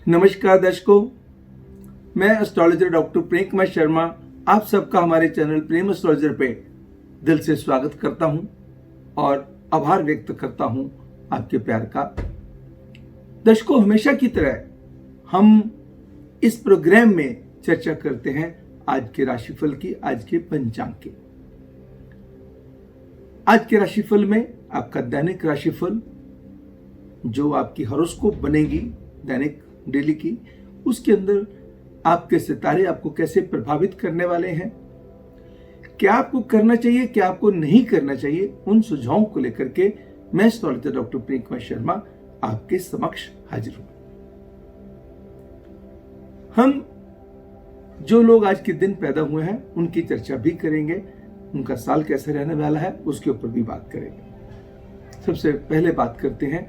नमस्कार दर्शकों, मैं एस्ट्रोलॉजर डॉक्टर प्रेम कुमार शर्मा आप सबका हमारे चैनल प्रेम एस्ट्रोलॉजर पे दिल से स्वागत करता हूं और आभार व्यक्त करता हूं आपके प्यार का। दर्शकों, हमेशा की तरह हम इस प्रोग्राम में चर्चा करते हैं आज के राशिफल की, आज के पंचांग की। आज के राशिफल में आपका दैनिक राशिफल जो आपकी हॉरोस्कोप बनेगी दैनिक डेली की, उसके अंदर आपके सितारे आपको कैसे प्रभावित करने वाले हैं, क्या आपको करना चाहिए, क्या आपको नहीं करना चाहिए, उन सुझावों को लेकर के मैं एस्ट्रोलॉजर डॉक्टर प्रेम कुमार शर्मा आपके समक्ष हाजिर हूं। हम जो लोग आज के दिन पैदा हुए हैं उनकी चर्चा भी करेंगे, उनका साल कैसे रहने वाला है उसके ऊपर भी बात करेंगे। सबसे पहले बात करते हैं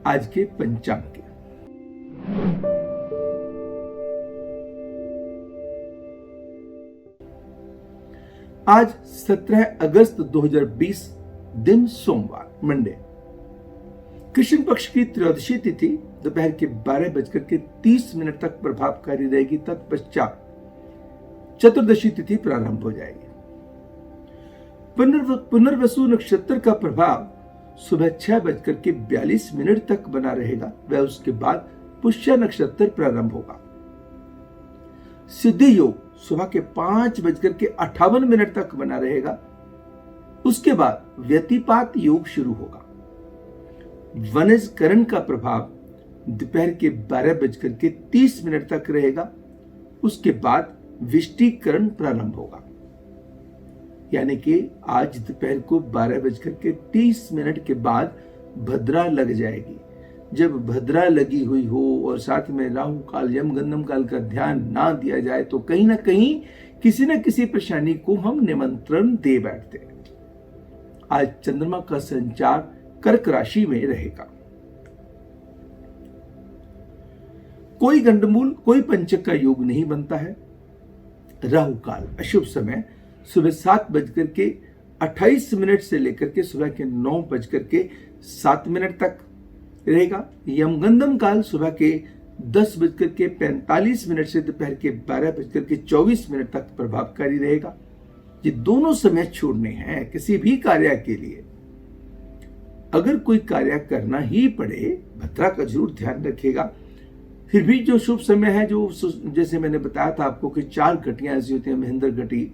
आज के पंचांग की। आज 17 अगस्त 2020 दिन सोमवार मंडे, कृष्ण पक्ष की त्रयोदशी तिथि दोपहर के 12:30 तक प्रभावकारी रहेगी। तत्पश्चात चतुर्दशी तिथि प्रारंभ हो जाएगी। पुनर्वसु नक्षत्र का प्रभाव सुबह 6:42 तक बना रहेगा वह उसके बाद पुष्य नक्षत्र प्रारंभ होगा। सिद्धि योग सुबह के 5:58 तक बना रहेगा। उसके बाद व्यतिपात योग शुरू होगा। वनजकरण का प्रभाव दोपहर के 12:30 तक रहेगा। उसके बाद विष्टिकरण प्रारंभ होगा, यानी कि आज दोपहर को 12:30 के बाद भद्रा लग जाएगी। जब भद्रा लगी हुई हो और साथ में राहु काल यमगंधम काल का ध्यान ना दिया जाए तो कहीं ना कहीं किसी न किसी परेशानी को हम निमंत्रण दे बैठते हैं। आज चंद्रमा का संचार कर्क राशि में रहेगा। कोई गंडमूल, कोई पंचक का योग नहीं बनता है। राहु काल अशुभ समय सुबह 7:28 से लेकर के सुबह के 9:07 तक रहेगा। यमगंधम काल सुबह के 10:45 से दोपहर के 12:24 तक प्रभावकारी रहेगा। ये दोनों समय छोड़ने हैं किसी भी कार्य के लिए। अगर कोई कार्य करना ही पड़े, भद्रा का जरूर ध्यान रखिएगा। फिर भी जो शुभ समय है, जो जैसे मैंने बताया था आपको कि 4 घटियां ऐसी होती हैं, महेंद्र घटी,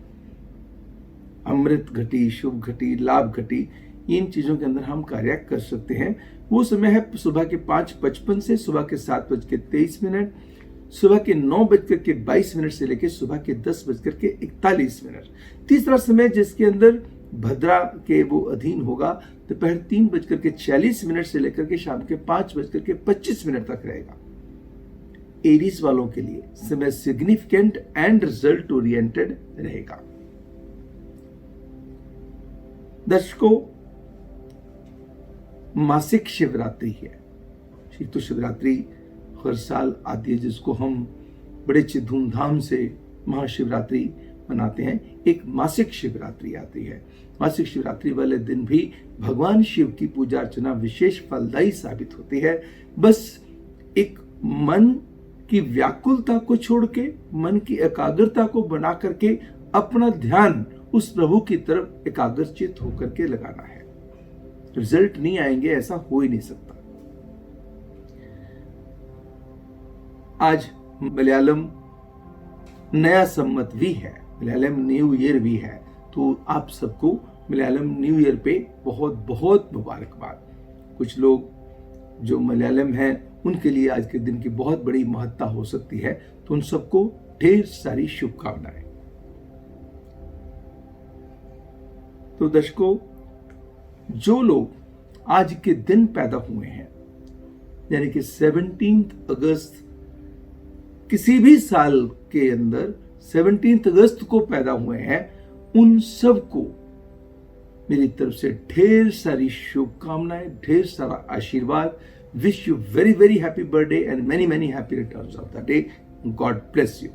अमृत घटी, शुभ घटी, लाभ घटी, इन चीजों के अंदर हम कार्य कर सकते हैं। वो समय है सुबह के 5:55 से सुबह के 7:23, सुबह के 9:22 से लेकर सुबह के 10:41। तीसरा समय जिसके अंदर भद्रा के वो अधीन होगा दोपहर 3:46 से लेकर के शाम के 5:25 तक रहेगा। एरीज वालों के लिए समय सिग्निफिकेंट एंड रिजल्ट ओरिएंटेड रहेगा। दर्शकों, मासिक शिवरात्रि है। तो शिवरात्रि हर साल आती है जिसको हम बड़े धूमधाम से महाशिवरात्रि मनाते हैं। एक मासिक शिवरात्रि आती है। मासिक शिवरात्रि वाले दिन भी भगवान शिव की पूजा अर्चना विशेष फलदायी साबित होती है। बस एक मन की व्याकुलता को छोड़ के, मन की एकाग्रता को बना करके अपना ध्यान उस प्रभु की तरफ एकाग्रचित होकर के लगाना है। रिजल्ट नहीं आएंगे, ऐसा हो ही नहीं सकता। आज मलयालम नया संवत भी है, मलयालम न्यू ईयर भी है। तो आप सबको मलयालम न्यू ईयर पे बहुत बहुत मुबारकबाद। कुछ लोग जो मलयालम हैं उनके लिए आज के दिन की बहुत बड़ी महत्ता हो सकती है, तो उन सबको ढेर सारी शुभकामनाएं। तो दर्शकों, जो लोग आज के दिन पैदा हुए हैं, यानी कि 17 अगस्त, किसी भी साल के अंदर 17 अगस्त को पैदा हुए हैं, उन सबको मेरी तरफ से ढेर सारी शुभकामनाएं, ढेर सारा आशीर्वाद। Wish you very very happy birthday and many many happy returns of the day. God bless you.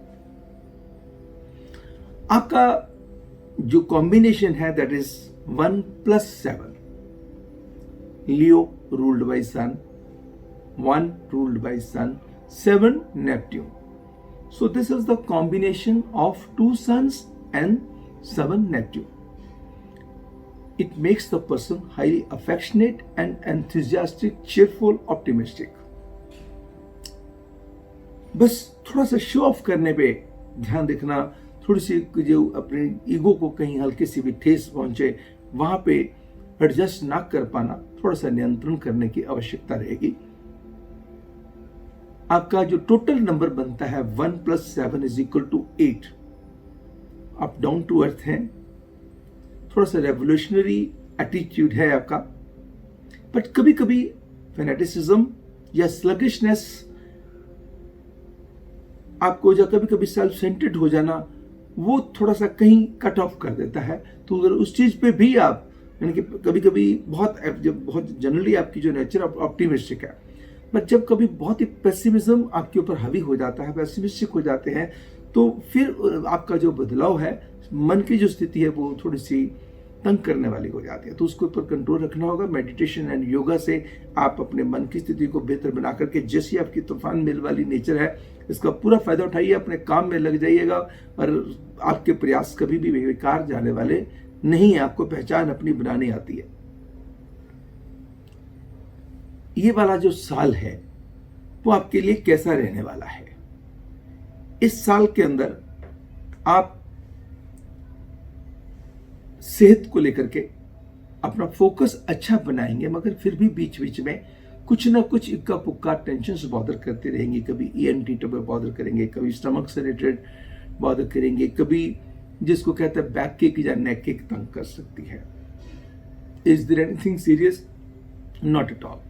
आपका जो कॉम्बिनेशन है that is 1+7। Leo ruled by sun, 1 ruled by sun, 7 Neptune. So this is the combination of 2 suns and 7 Neptune. It makes the person highly affectionate and enthusiastic, cheerful, optimistic. बस थोड़ा सा show off करने पे ध्यान देखना, थोड़ी सी जो अपने ईगो को कहीं हल्की सी भी ठेस पहुंचे वहां पे एडजस्ट ना कर पाना, थोड़ा सा नियंत्रण करने की आवश्यकता रहेगी। आपका जो टोटल नंबर बनता है 1 + 7 = 8। आप डाउन टू अर्थ हैं, थोड़ा सा रेवोल्यूशनरी एटीट्यूड है आपका, बट कभी कभी फेनेटिसिज्म या स्लगिशनेस आपको, जो कभी कभी सेल्फ सेंटर्ड हो जाना, वो थोड़ा सा कहीं कट ऑफ कर देता है। तो अगर उस चीज पे भी आप, यानी कि कभी कभी बहुत जनरली आपकी जो नेचर ऑप्टिमिस्टिक है, बट जब कभी बहुत ही पेसिमिज्म आपके ऊपर हावी हो जाता है, पेसिमिस्टिक हो जाते हैं, तो फिर आपका जो बदलाव है, मन की जो स्थिति है वो थोड़ी सी तंग करने वाली हो जाती है। तो उसके ऊपर कंट्रोल रखना होगा। मेडिटेशन एंड योगा से आप अपने मन की स्थिति को बेहतर बना करके, जैसी आपकी तूफान मिल वाली नेचर है, इसका पूरा फायदा उठाइए, अपने काम में लग जाइएगा और आपके प्रयास कभी भी बेकार जाने वाले नहीं है। आपको पहचान अपनी बनानी आती है। ये वाला जो साल है वो आपके लिए कैसा रहने वाला है? इस साल के अंदर आप सेहत को लेकर के अपना फोकस अच्छा बनाएंगे, मगर फिर भी बीच बीच में कुछ ना कुछ इक्का पुक्का टेंशन बॉदर करती रहेंगी। कभी ENT पे बॉदर करेंगे, कभी स्टमक से रिलेटेड बॉदर करेंगे, कभी जिसको कहते हैं बैक किक या नेक किक तंग कर सकती है। Is there anything serious? Not at all.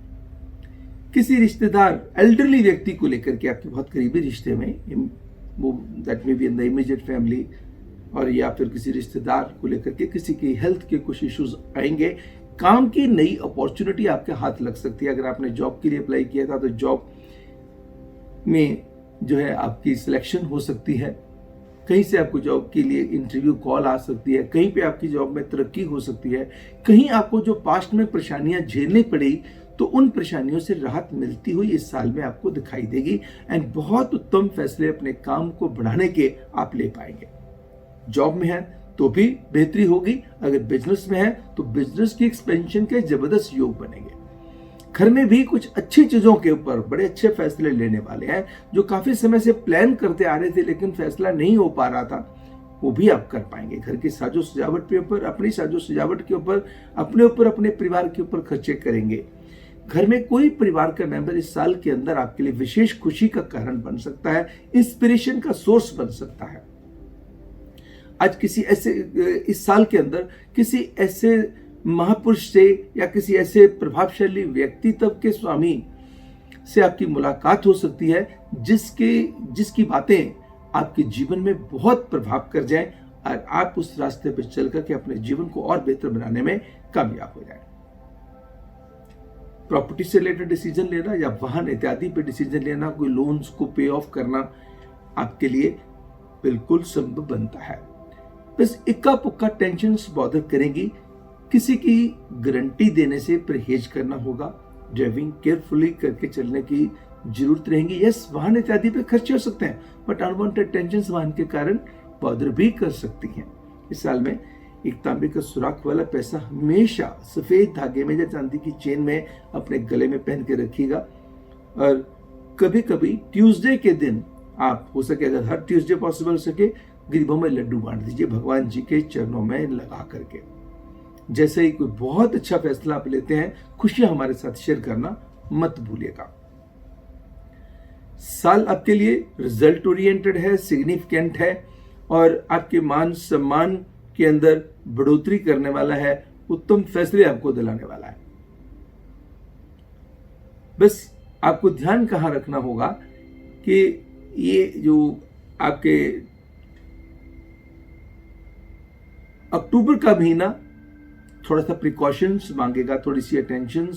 किसी रिश्तेदार, एल्डरली व्यक्ति को लेकर के, आपके बहुत करीबी रिश्ते में, वो that may be in the immediate family, और या फिर किसी रिश्तेदार को लेकर के किसी की हेल्थ के कुछ इश्यूज आएंगे। काम की नई अपॉर्चुनिटी आपके हाथ लग सकती है। अगर आपने जॉब के लिए अप्लाई किया था तो जॉब में जो है आपकी सिलेक्शन हो सकती है। कहीं से आपको जॉब के लिए इंटरव्यू कॉल आ सकती है। कहीं पे आपकी जॉब में तरक्की हो सकती है। कहीं आपको जो पास्ट में परेशानियां झेलनी पड़ी, तो उन परेशानियों से राहत मिलती हुई इस साल में आपको दिखाई देगी एंड बहुत उत्तम फैसले अपने काम को बढ़ाने के आप ले पाएंगे। जॉब में है तो भी बेहतरी होगी, अगर बिजनेस में है तो बिजनेस की एक्सपेंशन के जबरदस्त योग बनेंगे। घर में भी कुछ अच्छी चीजों के ऊपर बड़े अच्छे फैसले लेने वाले हैं। जो काफी समय से प्लान करते आ रहे थे लेकिन फैसला नहीं हो पा रहा था, वो भी आप कर पाएंगे। घर की साजो सजावट के ऊपर, अपनी साजो सजावट के ऊपर, अपने परिवार के ऊपर खर्चे करेंगे। घर में कोई परिवार का मेंबर इस साल के अंदर आपके लिए विशेष खुशी का कारण बन सकता है, इंस्पिरेशन का सोर्स बन सकता है। आज किसी ऐसे, इस साल के अंदर किसी ऐसे महापुरुष से या किसी ऐसे प्रभावशाली व्यक्तित्व के स्वामी से आपकी मुलाकात हो सकती है जिसकी बातें आपके जीवन में बहुत प्रभाव कर जाएं और आप उस रास्ते पर चल करके अपने जीवन को और बेहतर बनाने में कामयाब हो जाएं। प्रॉपर्टी से रिलेटेड डिसीजन लेना या वाहन इत्यादि पे डिसीजन लेना, कोई लोन्स को पे ऑफ करना आपके लिए बिल्कुल संभव बनता है। बस इक्का पुक्का टेंशन बॉदर करेंगी। किसी की गारंटी देने से परहेज करना होगा। ड्राइविंग केयरफुली करके चलने की जरूरत रहेगी। यस, वाहन इत्यादि पे खर्चे हो सकते हैं, बट अनवांटेड टेंशन वाहन के कारण बॉदर भी कर सकती हैं। इस साल में एक तांबे का सुराख वाला पैसा हमेशा सफेद धागे में या चांदी की चेन में अपने गले में पहन के रखिएगा। और कभी कभी ट्यूसडे के दिन आप, हो सके अगर हर ट्यूसडे पॉसिबल हो सके, गरीबों में लड्डू बांट दीजिए भगवान जी के चरणों में लगा करके। जैसे ही कोई बहुत अच्छा फैसला आप लेते हैं, खुशियां हमारे साथ शेयर करना मत भूलिएगा। साल आपके लिए रिजल्ट ओरिएंटेड है, सिग्निफिकेंट है और आपके मान सम्मान के अंदर बढ़ोतरी करने वाला है, उत्तम फैसले आपको दिलाने वाला है। बस आपको ध्यान कहां रखना होगा कि ये जो आपके अक्टूबर का महीना थोड़ा सा प्रिकॉशंस मांगेगा, थोड़ी सी अटेंशन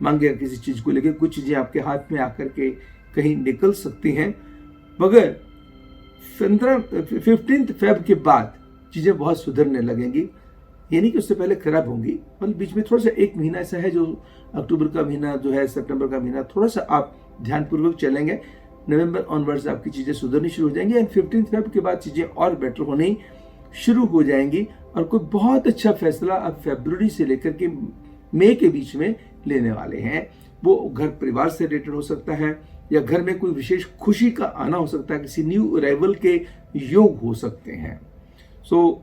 मांगेगा किसी चीज को लेकर। कुछ चीजें आपके हाथ में आकर के कहीं निकल सकती हैं, मगर 15 फेब के बाद चीजें बहुत सुधरने लगेंगी। यानी कि उससे पहले खराब होंगी, मतलब बीच में थोड़ा सा एक महीना ऐसा है जो अक्टूबर का महीना जो है, सितंबर का महीना, थोड़ा सा आप ध्यानपूर्वक चलेंगे। नवंबर ऑनवर्ड्स आपकी चीजें सुधरनी शुरू हो जाएंगी एंड 15 फेब के बाद चीजें और बेटर होनी शुरू हो जाएंगी और कोई बहुत अच्छा फैसला आप फरवरी से लेकर के मई के बीच में लेने वाले हैं। वो घर परिवार से रिलेटेड हो सकता है या घर में कोई विशेष खुशी का आना हो सकता है, किसी न्यू अराइवल के योग हो सकते हैं। सो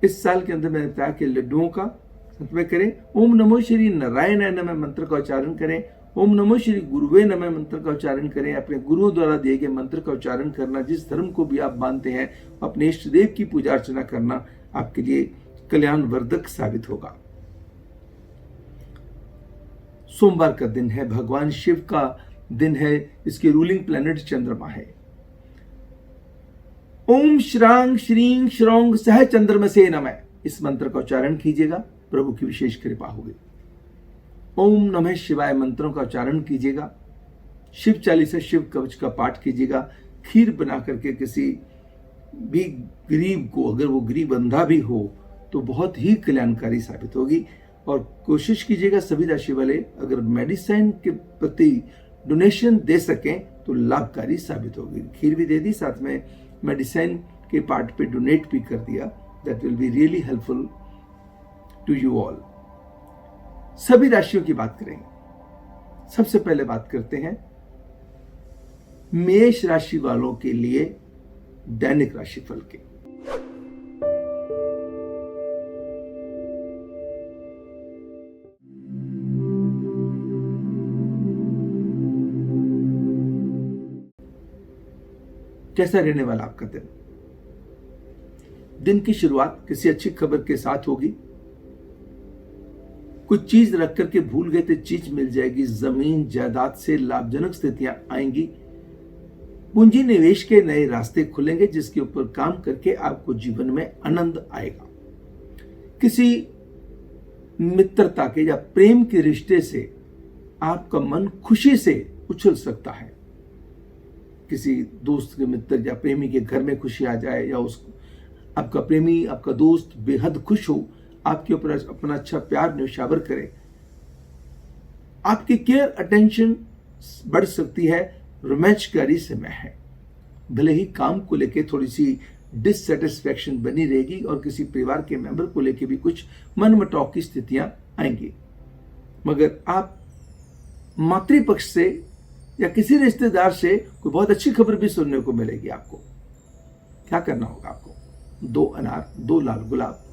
इस साल के अंदर मैंने बताया कि लड्डुओं का संतमय करें। ओम नमो श्री नारायणाय नमः मंत्र का उच्चारण करें। ओम नमो श्री गुरुवे नमः मंत्र का उच्चारण करें। अपने गुरुओं द्वारा दिए गए मंत्र का उच्चारण करना, जिस धर्म को भी आप मानते हैं अपने इष्ट देव की पूजा अर्चना करना आपके लिए कल्याण वर्धक साबित होगा। सोमवार का दिन है, भगवान शिव का दिन है, इसके रूलिंग प्लैनेट चंद्रमा है। ओम श्रांग श्रीं श्रौंग सह चंद्रमसे नमः, इस मंत्र का उच्चारण कीजिएगा, प्रभु की विशेष कृपा होगी। ओम नमः शिवाय मंत्रों का उच्चारण कीजिएगा। शिव चालीसा शिव कवच का पाठ कीजिएगा। खीर बना करके किसी भी गरीब को, अगर वो गरीब अंधा भी हो तो बहुत ही कल्याणकारी साबित होगी। और कोशिश कीजिएगा सभी राशि वाले अगर मेडिसिन के प्रति डोनेशन दे सकें तो लाभकारी साबित होगी। खीर भी दे दी, साथ में मेडिसिन के पार्ट पे डोनेट भी कर दिया। That will be really helpful to you all. सभी राशियों की बात करेंगे। सबसे पहले बात करते हैं मेष राशि वालों के लिए दैनिक राशिफल के। कैसा रहने वाला आपका दिन? दिन की शुरुआत किसी अच्छी खबर के साथ होगी। कुछ चीज रख करके भूल गए थे, चीज मिल जाएगी। जमीन जायदाद से लाभजनक स्थितियां आएंगी। पूंजी निवेश के नए रास्ते खुलेंगे, जिसके ऊपर काम करके आपको जीवन में आनंद आएगा। किसी मित्रता के या प्रेम के रिश्ते से आपका मन खुशी से उछल सकता है। किसी दोस्त के, मित्र या प्रेमी के घर में खुशी आ जाए, या उस आपका प्रेमी, आपका दोस्त बेहद खुश हो, आपके ऊपर अपना अच्छा प्यार न्यौछावर करे। आपकी केयर अटेंशन बढ़ सकती है। रोमांचकारी समय है। भले ही काम को लेके थोड़ी सी डिससेटिस्फैक्शन बनी रहेगी और किसी परिवार के मेंबर को लेके भी कुछ मनमुटाव की स्थितियां आएंगी, मगर आप मातृपक्ष से या किसी रिश्तेदार से कोई बहुत अच्छी खबर भी सुनने को मिलेगी। आपको क्या करना होगा? आपको 2 अनार 2 लाल गुलाब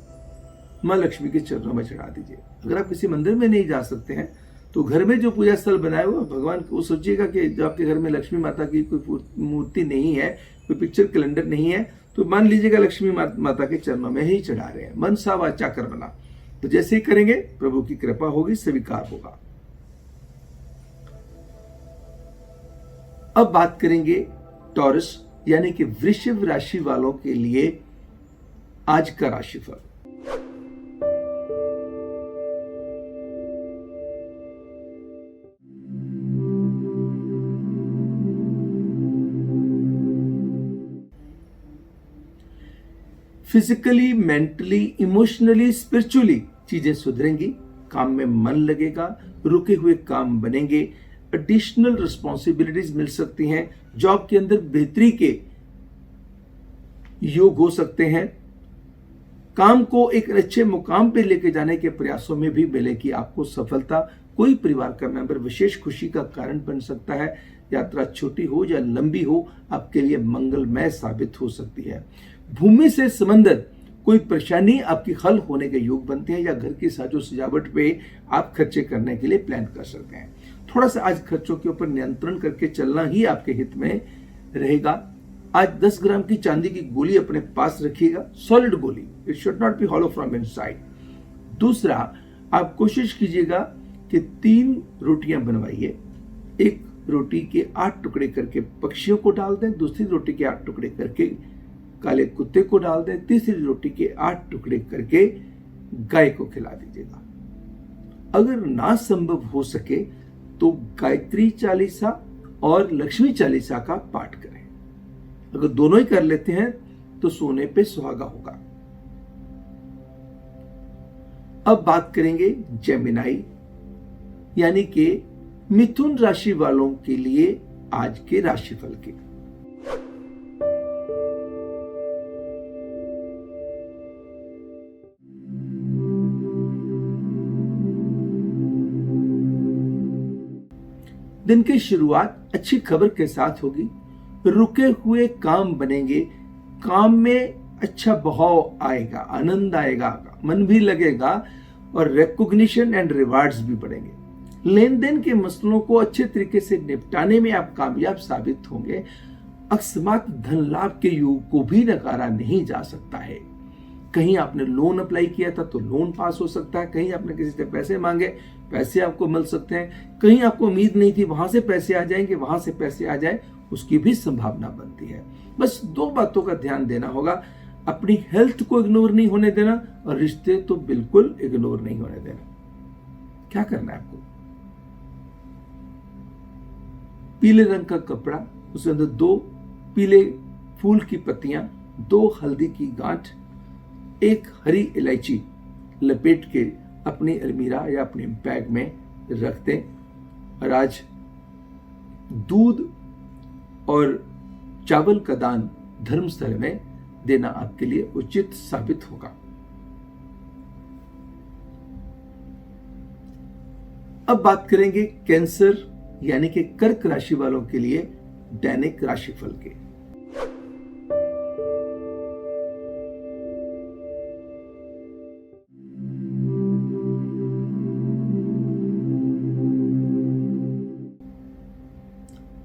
मां लक्ष्मी के चरणों में चढ़ा दीजिए। अगर आप किसी मंदिर में नहीं जा सकते हैं तो घर में जो पूजा स्थल बनाए हुआ भगवान को सोचिएगा कि जब आपके घर में लक्ष्मी माता की कोई मूर्ति नहीं है, कोई पिक्चर कैलेंडर नहीं है, तो मान लीजिएगा लक्ष्मी माता के चरणों में ही चढ़ा रहे हैं। मन सा वाचा कर्मणा। तो जैसे ही करेंगे प्रभु की कृपा होगी, स्वीकार होगा। अब बात करेंगे टॉरस यानी कि वृषभ राशि वालों के लिए आज का राशिफल। फिजिकली, मेंटली, इमोशनली, स्पिरिचुअली चीजें सुधरेंगी। काम में मन लगेगा, रुके हुए काम बनेंगे। एडिशनल रिस्पॉन्सिबिलिटीज मिल सकती हैं। जॉब के अंदर बेहतरी के योग हो सकते हैं। काम को एक अच्छे मुकाम पे लेके जाने के प्रयासों में भी मिलेगी आपको सफलता। कोई परिवार का मेंबर विशेष खुशी का कारण बन सकता है। यात्रा छोटी हो या लंबी हो, आपके लिए मंगलमय साबित हो सकती है। भूमि से संबंधित कोई परेशानी आपकी हल होने के योग बनते हैं, या घर की साजो सजावट पे आप खर्चे करने के लिए प्लान कर सकते हैं। थोड़ा सा आज खर्चों के ऊपर नियंत्रण करके चलना ही आपके हित में रहेगा। आज 10 ग्राम की चांदी की गोली अपने पास रखिएगा, सॉलिड गोली, it should not be hollow from inside. दूसरा, आप कोशिश कीजिएगा कि 3 रोटियां बनवाइए। एक रोटी के 8 टुकड़े करके पक्षियों को डाल दें, दूसरी रोटी के 8 टुकड़े करके काले कुत्ते को डाल दें, तीसरी रोटी के 8 टुकड़े करके गाय को खिला दीजिएगा। अगर ना संभव हो सके तो गायत्री चालीसा और लक्ष्मी चालीसा का पाठ करें। अगर दोनों ही कर लेते हैं तो सोने पे सुहागा होगा। अब बात करेंगे जेमिनाई यानी कि मिथुन राशि वालों के लिए आज के राशिफल के। दिन की शुरुआत अच्छी खबर के साथ होगी। रुके हुए काम बनेंगे, काम में अच्छा बहाव आएगा, आनंद आएगा, मन भी लगेगा और रिकॉग्निशन एंड रिवार्ड्स भी बढ़ेंगे। लेन देन के मसलों को अच्छे तरीके से निपटाने में आप कामयाब साबित होंगे। अकस्मात धन लाभ के योग को भी नकारा नहीं जा सकता है। कहीं आपने लोन अप्लाई किया था तो लोन पास हो सकता है, कहीं आपने किसी से पैसे मांगे, पैसे आपको मिल सकते हैं, कहीं आपको उम्मीद नहीं थी वहां से पैसे आ जाएंगे, वहां से पैसे आ जाए उसकी भी संभावना बनती है। बस 2 बातों का ध्यान देना होगा, अपनी हेल्थ को इग्नोर नहीं होने देना और रिश्ते तो बिल्कुल इग्नोर नहीं होने देना। क्या करना है आपको? पीले रंग का कपड़ा, उसके अंदर 2 पीले फूल की पत्तियां, 2 हल्दी की गांठ, 1 हरी इलायची लपेट के अपनी अलमीरा या अपने बैग में रख दें। और आज दूध और चावल का दान धर्मस्थल में देना आपके लिए उचित साबित होगा। अब बात करेंगे कैंसर यानी कि कर्क राशि वालों के लिए दैनिक राशिफल के।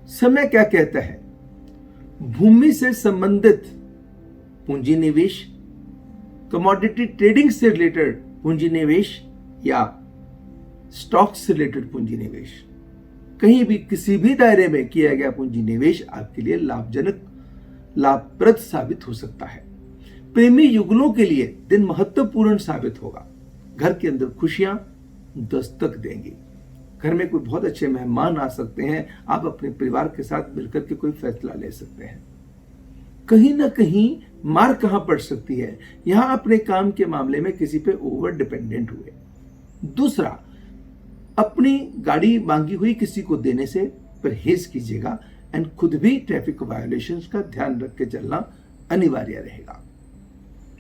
समय क्या कहता है? भूमि से संबंधित पूंजी निवेश, कमोडिटी ट्रेडिंग से रिलेटेड पूंजी निवेश या स्टॉक से रिलेटेड पूंजी निवेश, कहीं भी किसी भी दायरे में किया गया पूंजी निवेश आपके लिए लाभजनक, लाभप्रद साबित हो सकता है। प्रेमी युगलों के लिए दिन महत्वपूर्ण साबित होगा। घर के अंदर खुशियां दस्तक देंगी। घर में कोई बहुत अच्छे मेहमान आ सकते हैं। आप अपने परिवार के साथ मिलकर के कोई फैसला ले सकते हैं। कहीं ना कहीं मार कहां पड़ सकती है? यहां अपने काम के मामले में किसी पे ओवर डिपेंडेंट हुए। दूसरा, अपनी गाड़ी मांगी हुई किसी को देने से परहेज कीजिएगा एंड खुद भी ट्रैफिक वायोलेशंस का ध्यान रख के चलना अनिवार्य रहेगा।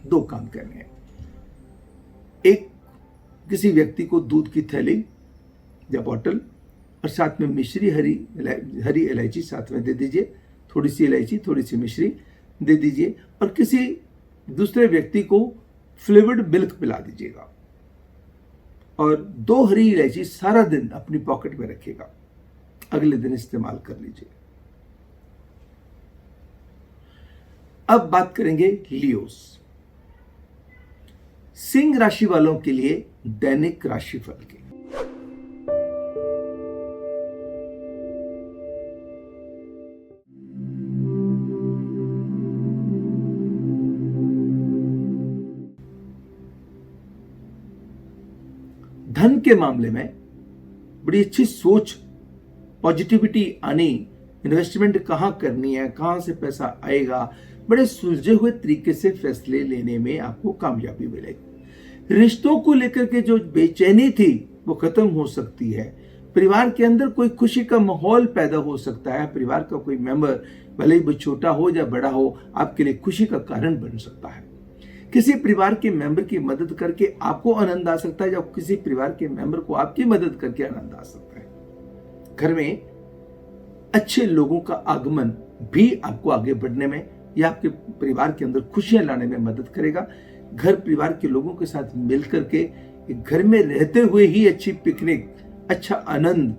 2 काम करने हैं। एक, किसी व्यक्ति को दूध की थैली या बॉटल और साथ में मिश्री, हरी इलायची साथ में दे दीजिए। थोड़ी सी इलायची, थोड़ी सी मिश्री दे दीजिए और किसी दूसरे व्यक्ति को फ्लेवर्ड मिल्क पिला दीजिएगा। और 2 हरी इलायची सारा दिन अपनी पॉकेट में रखिएगा, अगले दिन इस्तेमाल कर लीजिए। अब बात करेंगे लियोस, सिंह राशि वालों के लिए दैनिक राशिफल के। धन के मामले में बड़ी अच्छी सोच, पॉजिटिविटी आनी, इन्वेस्टमेंट कहां करनी है, कहां से पैसा आएगा, बड़े सुलझे हुए तरीके से फैसले लेने में आपको कामयाबी मिलेगी। रिश्तों को लेकर के जो बेचैनी थी वो खत्म हो सकती है। परिवार के अंदर कोई खुशी का माहौल पैदा हो सकता है। परिवार का कोई मेंबर, भले ही वो छोटा हो या बड़ा हो, आपके लिए खुशी का कारण बन सकता है। किसी परिवार के मेंबर की मदद करके आपको आनंद आ सकता है या किसी परिवार के मेंबर को आपकी मदद करके आनंद आ सकता है। घर में अच्छे लोगों का आगमन भी आपको आगे बढ़ने में या आपके परिवार के अंदर खुशियां लाने में मदद करेगा। घर परिवार के लोगों के साथ मिलकर के घर में रहते हुए ही अच्छी पिकनिक, अच्छा आनंद,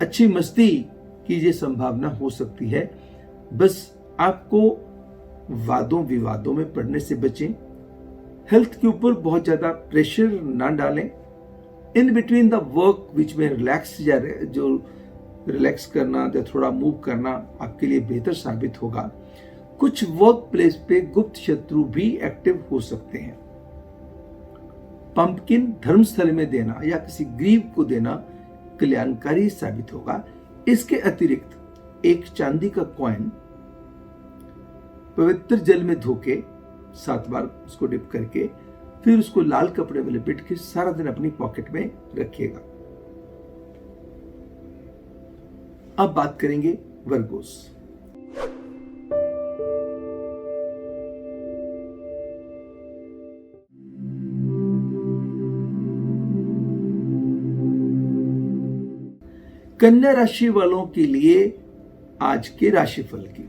अच्छी मस्ती की ये संभावना हो सकती है। बस आपको वादों विवादों में पड़ने से बचें। हेल्थ के ऊपर बहुत ज्यादा प्रेशर ना डालें। In between the work which में रिलैक्स करना या थोड़ा मूव करना आपके लिए बेहतर साबित होगा। कुछ वर्क प्लेस पे गुप्त शत्रु भी एक्टिव हो सकते हैं। पंपकिन धर्मस्थल में देना या किसी गरीब को देना कल्याणकारी साबित होगा। इसके अतिरिक्त एक चांदी का कॉइन पवित्र जल में धोके 7 बार उसको डिप करके फिर उसको लाल कपड़े में लपेट के सारा दिन अपनी पॉकेट में रखिएगा। अब बात करेंगे वर्गोस। कन्या राशि वालों के लिए आज के राशिफल की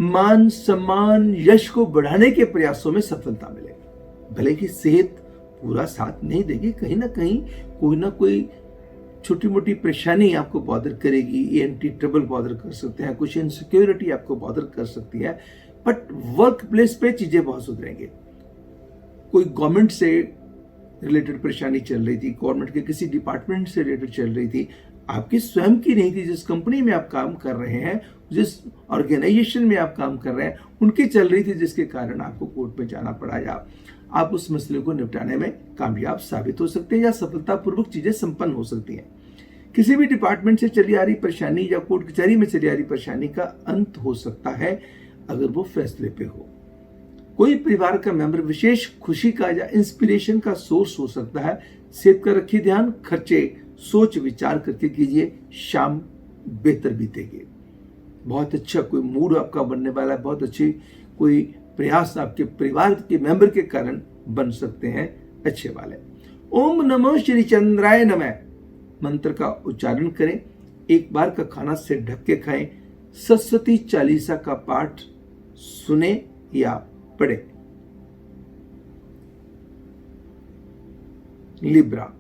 मान सम्मान यश को बढ़ाने के प्रयासों में सफलता मिलेगी। भले की सेहत पूरा साथ नहीं देगी, कहीं ना कोई छोटी मोटी परेशानी आपको बॉदर करेगी, ENT ट्रबल बॉदर कर सकते हैं, कुछ इनसिक्योरिटी आपको बॉदर कर सकती है, बट वर्क प्लेस पे चीजें बहुत सुधरेंगे। कोई गवर्नमेंट से रिलेटेड परेशानी चल रही थी, गवर्नमेंट के किसी डिपार्टमेंट से रिलेटेड चल रही थी, आपकी स्वयं की नहीं थी, जिस कंपनी में आप काम कर रहे हैं, जिस ऑर्गेनाइजेशन में आप काम कर रहे हैं, उनकी चल रही थी, जिसके कारण आपको कोर्ट में जाना पड़ा, या आप उस मसले को निपटाने में कामयाब साबित हो सकते हैं, या सफलतापूर्वक चीजें संपन्न हो सकती हैं। किसी भी डिपार्टमेंट से चली आ रही परेशानी या कोर्ट कचहरी में चली आ रही परेशानी का अंत हो सकता है अगर वो फैसले पे हो। कोई परिवार का मेंबर विशेष खुशी का या इंस्पिरेशन का सोर्स हो सकता है। सेहत का रखिए ध्यान, खर्चे सोच विचार करके कीजिए, शाम बेहतर बीतेगी। बहुत अच्छा कोई मूड आपका बनने वाला है, बहुत अच्छी कोई प्रयास आपके परिवार के मेंबर के कारण बन सकते हैं अच्छे वाले। ओम नमो श्री चंद्राय नमः मंत्र का उच्चारण करें, एक बार का खाना से ढक के खाएं, सरस्वती चालीसा का पाठ सुने या पढ़े। लिब्रा,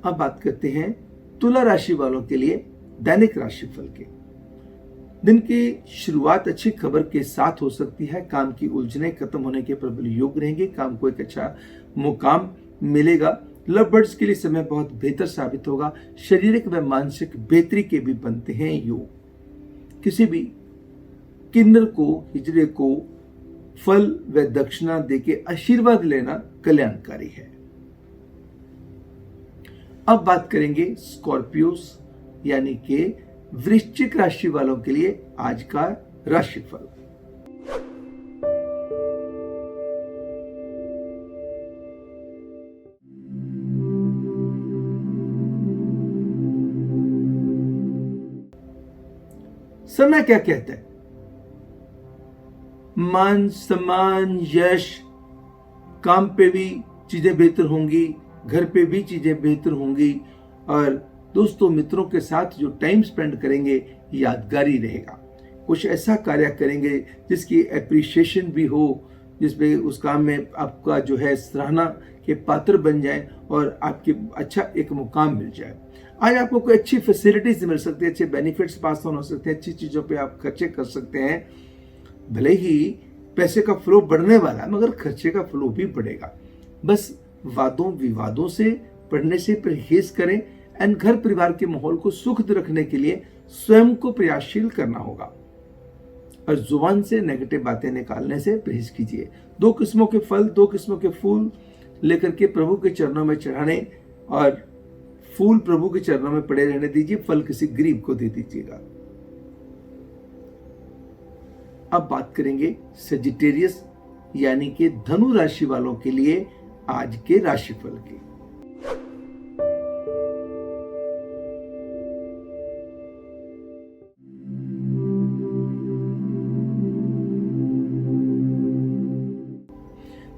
अब बात करते हैं तुला राशि वालों के लिए दैनिक राशिफल के। दिन की शुरुआत अच्छी खबर के साथ हो सकती है। काम की उलझने खत्म होने के प्रबल योग रहेंगे। काम को एक अच्छा मुकाम मिलेगा। लव बर्ड्स के लिए समय बहुत बेहतर साबित होगा। शारीरिक व मानसिक बेहतरी के भी बनते हैं योग। किसी भी किन्नर को, हिजड़े को फल व दक्षिणा देके आशीर्वाद लेना कल्याणकारी है। अब बात करेंगे स्कॉर्पियोस यानी कि वृश्चिक राशि वालों के लिए आज का राशिफल। समय क्या कहता है? मान सम्मान यश, काम पे भी चीजें बेहतर होंगी, घर पे भी चीजें बेहतर होंगी, और दोस्तों मित्रों के साथ जो टाइम स्पेंड करेंगे यादगारी रहेगा। कुछ ऐसा कार्य करेंगे जिसकी एप्रिशिएशन भी हो, जिसमें उस काम में आपका जो है सराहना के पात्र बन जाए और आपके अच्छा एक मुकाम मिल जाए। आज आपको कोई अच्छी फैसिलिटीज मिल सकती है, अच्छे बेनिफिट्स पास ऑन हो सकते हैं, अच्छी चीजों पे आप खर्चे कर सकते हैं। भले ही पैसे का फ्लो बढ़ने वाला है मगर खर्चे का फ्लो भी बढ़ेगा। बस वादों विवादों से पढ़ने से परहेज करें एंड घर परिवार के माहौल को सुखद रखने के लिए स्वयं को प्रयासशील करना होगा और जुबान से नेगेटिव बातें निकालने से परहेज कीजिए। 2 किस्मों के फल, 2 किस्मों के फूल लेकर के प्रभु के चरणों में चढ़ाने और फूल प्रभु के चरणों में पड़े रहने दीजिए, फल किसी गरीब को दे दीजिएगा। अब बात करेंगे सेजिटेरियस यानी कि धनु राशि वालों के लिए आज के राशिफल की।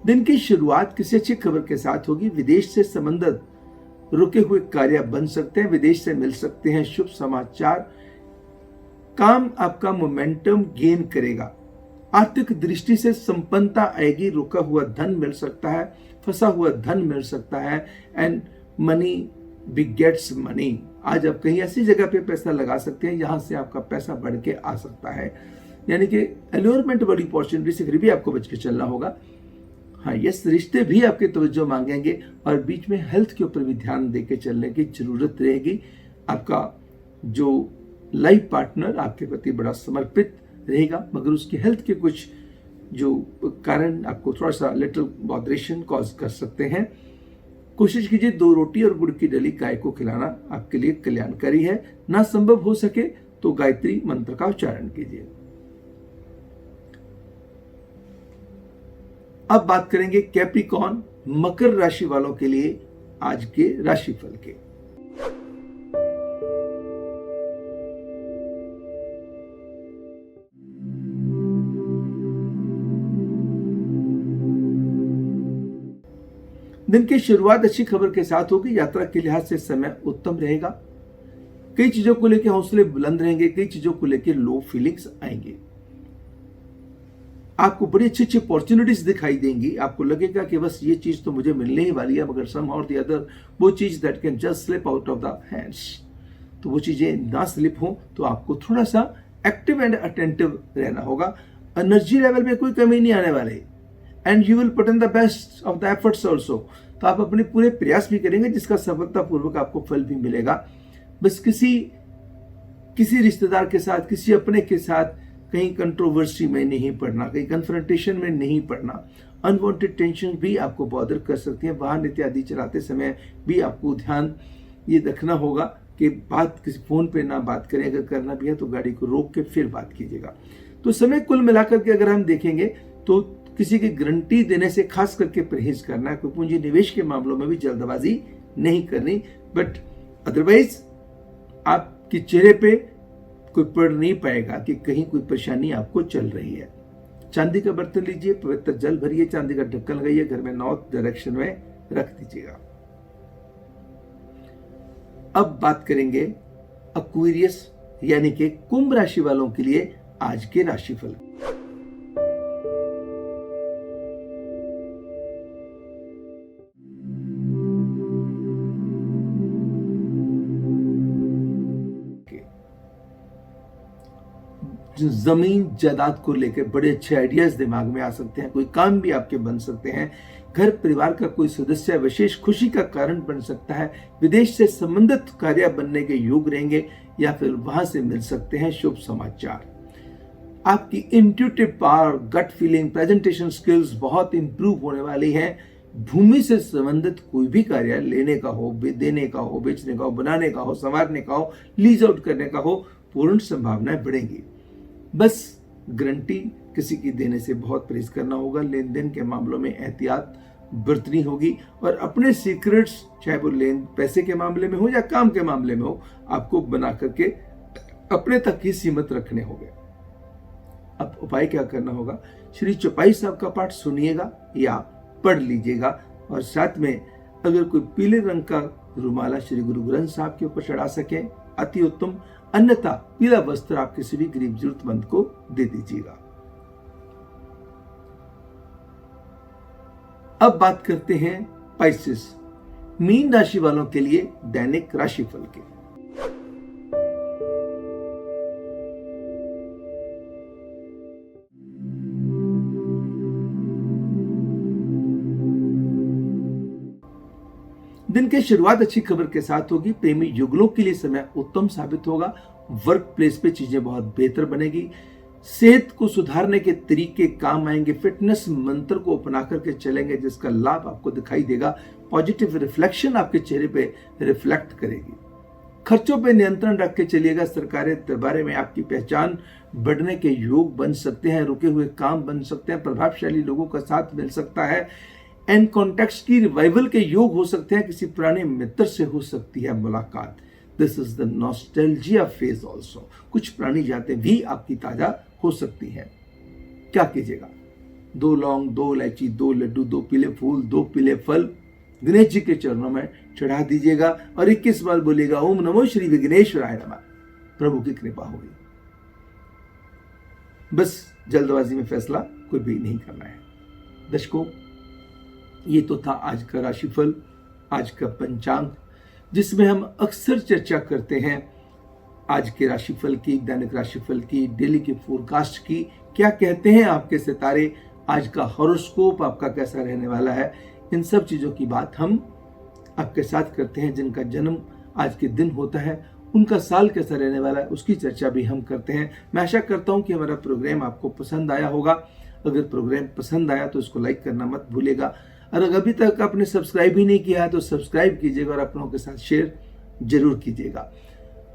दिन की शुरुआत किसी अच्छी खबर के साथ होगी। विदेश से संबंधित रुके हुए कार्य बन सकते हैं, विदेश से मिल सकते हैं शुभ समाचार। काम आपका मोमेंटम गेन करेगा। आर्थिक दृष्टि से संपन्नता आएगी। रुका हुआ धन मिल सकता है, फंसा हुआ धन मिल सकता है एंड मनी बिगेट्स मनी। आज आप कहीं ऐसी जगह पे पैसा लगा सकते हैं जहां से आपका पैसा बढ़ के आ सकता है, यानी कि एल्योरमेंट वाली अपॉर्चुनिटी से फिर भी आपको बच के चलना होगा। हाँ, यस, रिश्ते भी आपके तवज्जो मांगेंगे और बीच में हेल्थ के ऊपर भी ध्यान देके चलने की जरूरत रहेगी। आपका जो लाइफ पार्टनर आपके प्रति बड़ा समर्पित रहेगा मगर उसकी हेल्थ के कुछ जो कारण आपको थोड़ा सा लिटिल बॉदरेशन कॉज कर सकते हैं। कोशिश कीजिए 2 रोटी और गुड़ की डली गाय को खिलाना आपके लिए कल्याणकारी है। ना संभव हो सके तो गायत्री मंत्र का उच्चारण कीजिए। अब बात करेंगे कैप्रिकॉर्न मकर राशि वालों के लिए आज के राशिफल के। दिन की शुरुआत अच्छी खबर के साथ होगी। यात्रा के लिहाज से समय उत्तम रहेगा। कई चीजों को लेकर हौसले बुलंद रहेंगे, कई चीजों को लेकर लो फीलिंग्स आएंगे। आपको बड़ी अच्छी अच्छी अपॉर्चुनिटीज दिखाई देंगी। आपको लगेगा कि बस ये चीज तो मुझे मिलने ही वाली है, मगर सम और द अदर वो चीज that can just slip out of the hands, तो वो चीजें ना स्लिप हो तो आपको थोड़ा सा एक्टिव एंड अटेंटिव रहना होगा। एनर्जी लेवल में कोई कमी नहीं आने वाली and you will put in the best of the efforts also. तो आप अपने पूरे प्रयास भी करेंगे जिसका सफलतापूर्वक आपको फल भी मिलेगा। बस किसी रिश्तेदार के साथ, किसी अपने के साथ कहीं कंट्रोवर्सी में नहीं पड़ना, कहीं कन्फ्रंटेशन में नहीं पड़ना। अनवांटेड टेंशन भी आपको बॉदर कर सकती है। वाहन इत्यादि चलाते समय भी आपको ध्यान ये रखना होगा कि बात किसी फोन पे ना बात करें। अगर करना भी है तो गाड़ी को रोक के फिर बात कीजिएगा। तो समय कुल मिलाकर के अगर हम देखेंगे तो किसी की गारंटी देने से खास करके परहेज करना है। कोई पूंजी निवेश के मामलों में भी जल्दबाजी नहीं करनी, बट अदरवाइज आपके चेहरे पे कोई पढ़ नहीं पाएगा कि कहीं कोई परेशानी आपको चल रही है। चांदी का बर्तन लीजिए, पवित्र जल भरिए, चांदी का ढक्कन लगाइए, घर में नॉर्थ डायरेक्शन में रख दीजिएगा। अब बात करेंगे एक्वेरियस यानी कि कुंभ राशि वालों के लिए आज के राशिफल। जमीन जायदाद को लेकर बड़े अच्छे आइडियाज दिमाग में आ सकते हैं। कोई काम भी आपके बन सकते हैं। घर परिवार का कोई सदस्य विशेष खुशी का कारण बन सकता है। विदेश से संबंधित कार्य बनने के योग रहेंगे या फिर वहां से मिल सकते हैं शुभ समाचार। आपकी intuitive power, gut feeling, presentation skills बहुत इंप्रूव होने वाली है। भूमि से संबंधित कोई भी कार्य लेने का हो, देने का हो, बेचने का हो, बनाने का हो, संवारने का हो, लीज आउट करने का हो, पूर्ण संभावनाएं बढ़ेंगी। बस गारंटी किसी की देने से बहुत परहेज करना होगा। लेन देन के मामलों में एहतियात बरतनी होगी और अपने सीक्रेट्स, चाहे वो पैसे के मामले में हो या काम के मामले में हो, आपको बना करके अपने तक ही सीमित रखने होंगे। अब उपाय क्या करना होगा? श्री चौपाई साहब का पाठ सुनिएगा या पढ़ लीजिएगा और साथ में अगर कोई पीले रंग का रुमाला श्री गुरु ग्रंथ साहब के ऊपर चढ़ा सके अति उत्तम, अन्यथा पीला वस्त्र आप किसी भी गरीब जरूरतमंद को दे दीजिएगा। अब बात करते हैं पाइसेस, मीन राशि वालों के लिए दैनिक राशिफल के। दिन की शुरुआत अच्छी खबर के साथ होगी। प्रेमी युगलों के लिए समय उत्तम साबित होगा। वर्क प्लेस पे चीजें बहुत बेहतर बनेगी। सेहत को सुधारने के तरीके काम आएंगे। फिटनेस मंत्र को अपना करके चलेंगे जिसका लाभ आपको दिखाई देगा। पॉजिटिव रिफ्लेक्शन आपके चेहरे पे रिफ्लेक्ट करेगी। खर्चों पे नियंत्रण रख के चलिएगा। सरकारी दरबारे में आपकी पहचान बढ़ने के योग बन सकते हैं। रुके हुए काम बन सकते हैं। प्रभावशाली लोगों का साथ मिल सकता है। एंड कॉन्टेक्ट्स की रिवाइवल के योग हो सकते हैं। किसी पुराने मित्र से हो सकती है मुलाकात। This is the nostalgia phase also. कुछ पुरानी यादें भी आपकी ताजा हो सकती हैं। क्या कीजिएगा? 2 लौंग, 2 इलायची, 2 लड्डू, 2 पीले फूल, 2 पीले फल गणेश जी के चरणों में चढ़ा दीजिएगा और 21 बार बोलिएगा ओम नमो श्री विघ्नेश्वराय नमः। प्रभु की कृपा होगी। बस जल्दबाजी में फैसला कोई भी नहीं करना है। दर्शकों, ये तो था आज का राशिफल, आज का पंचांग, जिसमें हम अक्सर चर्चा करते हैं आज के राशिफल की, दैनिक राशिफल की, डेली की फोरकास्ट की। क्या कहते हैं आपके सितारे, आज का हॉरोस्कोप आपका कैसा रहने वाला है, इन सब चीजों की बात हम आपके साथ करते हैं। जिनका जन्म आज के दिन होता है उनका साल कैसा रहने वाला है उसकी चर्चा भी हम करते हैं। मैं आशा करता हूं कि हमारा प्रोग्राम आपको पसंद आया होगा। अगर प्रोग्राम पसंद आया तो इसको लाइक करना मत भूलिएगा और अगर अभी तक आपने सब्सक्राइब ही नहीं किया है तो सब्सक्राइब कीजिएगा और अपनों के साथ शेयर जरूर कीजिएगा।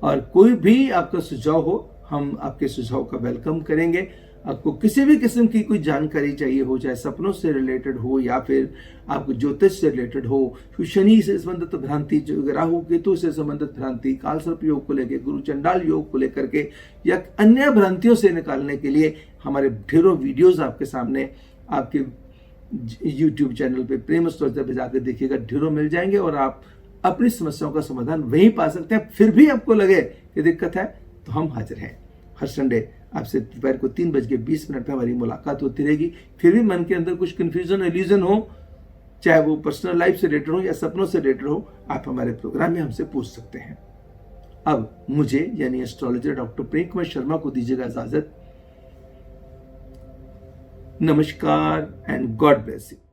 और कोई भी आपका सुझाव हो, हम आपके सुझाव का वेलकम करेंगे। आपको किसी भी किस्म की कोई जानकारी चाहिए हो, चाहे सपनों से रिलेटेड हो या फिर आपको ज्योतिष से रिलेटेड हो, शनि से संबंधित भ्रांति, राहु केतु से संबंधित भ्रांति, कालसर्प योग को लेकर, गुरु चंडाल योग को लेकर के या अन्य भ्रांतियों से निकालने के लिए हमारे ढेरों वीडियोस आपके सामने आपके YouTube चैनल पे प्रेम स्टोरी पे जाकर देखिएगा, ढेरों मिल जाएंगे और आप अपनी समस्याओं का समाधान वहीं पा सकते हैं। फिर भी आपको लगे कि दिक्कत है तो हम हाजिर हैं। हर संडे आपसे दोपहर को 3:20 पे हमारी मुलाकात होती रहेगी। फिर भी मन के अंदर कुछ कंफ्यूजन, इल्यूजन हो, चाहे वो पर्सनल लाइफ से रिलेटेड हो या सपनों से रिलेटेड हो, आप हमारे प्रोग्राम में हमसे पूछ सकते हैं। अब मुझे यानी एस्ट्रोलॉजर डॉक्टर प्रेम कुमार शर्मा को दीजिएगा इजाजत। नमस्कार एंड गॉड ब्लेस यू।